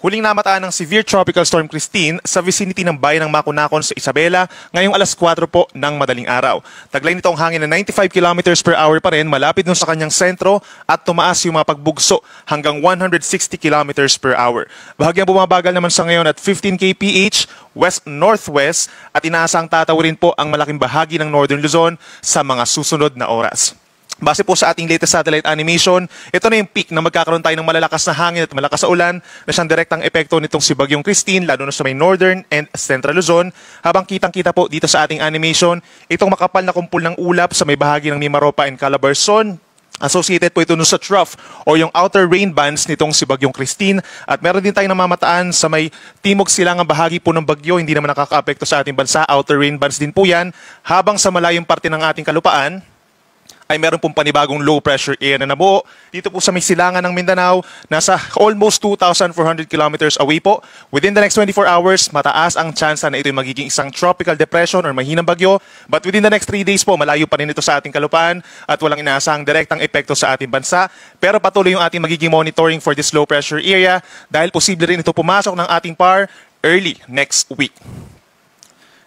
Huling namataan ng severe tropical storm Christine sa vicinity ng bayan ng Makunakon sa Isabela ngayong alas 4 po ng madaling araw. Taglay nito ang hangin na 95 kilometers per hour pa rin malapit dun sa kanyang sentro at tumaas yung mga pagbugso hanggang 160 kilometers per hour. Bahagyang bumabagal naman sa ngayon at 15 kph west-northwest at inaasang tatawirin po ang malaking bahagi ng Northern Luzon sa mga susunod na oras. Base po sa ating latest satellite animation, ito na yung peak na magkakaroon tayo ng malalakas na hangin at malakas na ulan na siyang direktang epekto nitong si Bagyong Christine, lalo na sa may Northern and Central Luzon. Habang kitang-kita po dito sa ating animation, itong makapal na kumpul ng ulap sa may bahagi ng Mimaropa and Calabarzon. Associated po ito sa trough o yung outer rain bands nitong si Bagyong Christine. At meron din tayong namamataan sa may timog silangang bahagi po ng bagyo, hindi naman nakaka-apekto sa ating bansa. Outer rain bands din po yan. Habang sa malayong parte ng ating kalupaan, ay meron pong panibagong low pressure area na nabuo. Dito po sa may silangan ng Mindanao, nasa almost 2,400 kilometers away po. Within the next 24 hours, mataas ang chance na ito magiging isang tropical depression or mahinang bagyo. But within the next 3 days po, malayo pa rin ito sa ating kalupaan at walang inaasahang direktang epekto sa ating bansa. Pero patuloy yung ating magiging monitoring for this low pressure area dahil posible rin ito pumasok ng ating PAR early next week.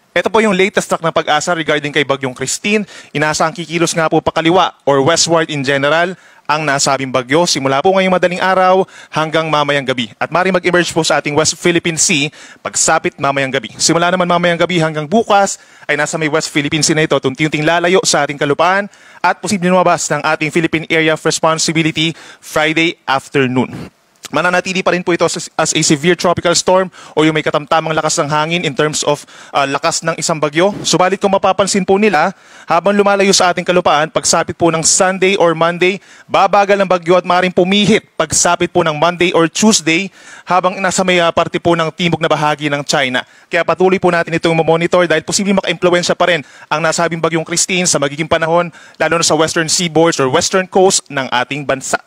Ito po yung latest track ng Pag-asa regarding kay Bagyong Christine. Inaasahang kikilos nga po pakaliwa or westward in general ang nasabing bagyo simula po ngayong madaling araw hanggang mamayang gabi. At maaaring mag-emerge po sa ating West Philippine Sea pagsapit mamayang gabi. Simula naman mamayang gabi hanggang bukas ay nasa may West Philippine Sea na ito, tunti-unting lalayo sa ating kalupaan at posibleng lumabas ng ating Philippine Area of Responsibility Friday afternoon. Mananatili pa rin po ito as a severe tropical storm o yung may katamtamang lakas ng hangin in terms of lakas ng isang bagyo. Subalit kung mapapansin po nila, habang lumalayo sa ating kalupaan, pagsapit po ng Sunday or Monday, babagal ng bagyo at maaaring pumihit pagsapit po ng Monday or Tuesday habang nasa may parte po ng timog na bahagi ng China. Kaya patuloy po natin itong monitor dahil posibleng maka-impluensya pa rin ang nasabing Bagyong Christine sa magiging panahon lalo na sa western seaboards or western coast ng ating bansa.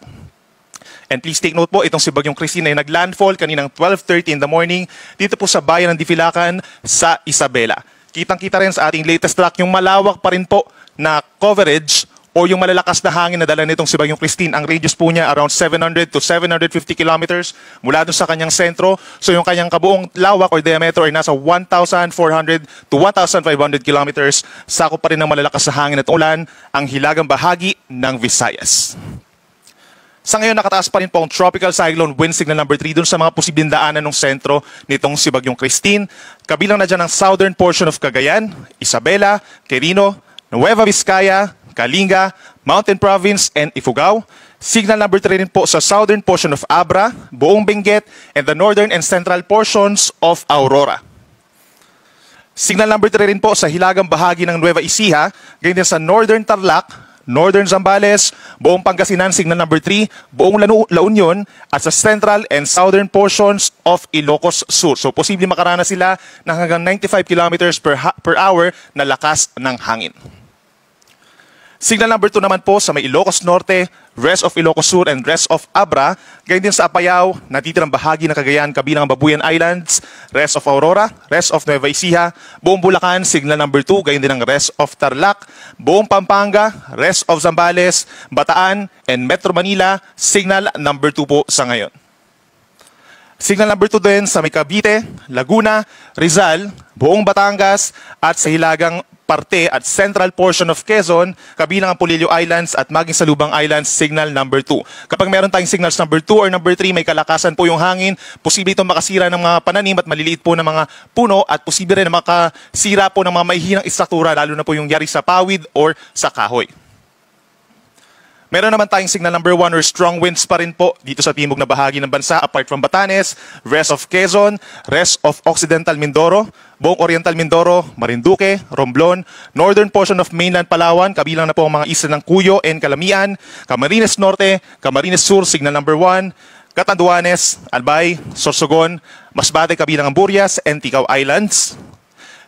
And please take note po, itong si Bagyong Christine ay naglandfall kaninang 12:30 in the morning dito po sa bayan ng Difilacan sa Isabela. Kitang-kita rin sa ating latest track yung malawak pa rin po na coverage o yung malalakas na hangin na dala nitong si Bagyong Christine. Ang radius po niya around 700 to 750 kilometers mula doon sa kanyang sentro. So yung kanyang kabuong lawak or diameter ay nasa 1,400 to 1,500 kilometers. Sakop pa rin ng malalakas na hangin at ulan ang hilagang bahagi ng Visayas. Sa ngayon, nakataas pa rin po ang tropical cyclone wind signal number 3 dun sa mga posibleng daanan ng sentro nitong si Bagyong Christine. Kabilang na dyan ang southern portion of Cagayan, Isabela, Quirino, Nueva Vizcaya, Kalinga, Mountain Province, and Ifugao. Signal number 3 rin po sa southern portion of Abra, Buong Benguet, and the northern and central portions of Aurora. Signal number 3 rin po sa hilagang bahagi ng Nueva Ecija, ganyan din sa northern Tarlac, Northern Zambales, buong Pangasinan, signal number 3, buong La Union, at sa central and southern portions of Ilocos Sur. So, posibleng makaranas sila ng hanggang 95 kilometers per hour na lakas ng hangin. Signal number 2 naman po sa may Ilocos Norte, rest of Ilocos Sur, and rest of Abra. Ganyan din sa Apayao, natitirang bahagi ng Cagayan kabilang Babuyan Islands, rest of Aurora, rest of Nueva Ecija, buong Bulacan, signal number 2, ganyan din ang rest of Tarlac, buong Pampanga, rest of Zambales, Bataan, and Metro Manila, signal number 2 po sa ngayon. Signal number 2 din sa may Cavite, Laguna, Rizal, buong Batangas, at sa hilagang parte at central portion of Quezon, kabilang ang Polillo Islands at maging sa Lubang Islands, signal number 2. Kapag meron tayong signals number 2 or number 3, may kalakasan po yung hangin, posible itong makasira ng mga pananim at maliliit po ng mga puno at posible rin na makasira po ng mga mahihinang istruktura, lalo na po yung yari sa pawid or sa kahoy. Meron naman tayong signal number 1 or strong winds pa rin po dito sa timog na bahagi ng bansa apart from Batanes, rest of Quezon, rest of Occidental Mindoro, buong Oriental Mindoro, Marinduque, Romblon, northern portion of mainland Palawan, kabilang na po ang mga isla ng Cuyo and Calamian, Camarines Norte, Camarines Sur, signal number 1, Catanduanes, Albay, Sorsogon, Masbate, kabilang ang Burias, and Ticao Islands.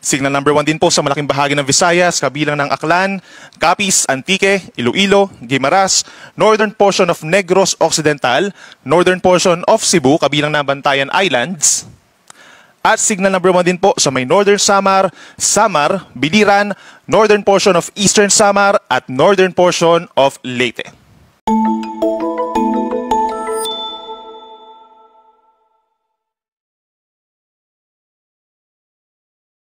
Signal number 1 din po sa malaking bahagi ng Visayas, kabilang ng Aklan, Capiz, Antique, Iloilo, Guimaras, northern portion of Negros Occidental, northern portion of Cebu, kabilang ng Bantayan Islands. At signal number 1 din po sa may northern Samar, Biliran, northern portion of eastern Samar, at northern portion of Leyte.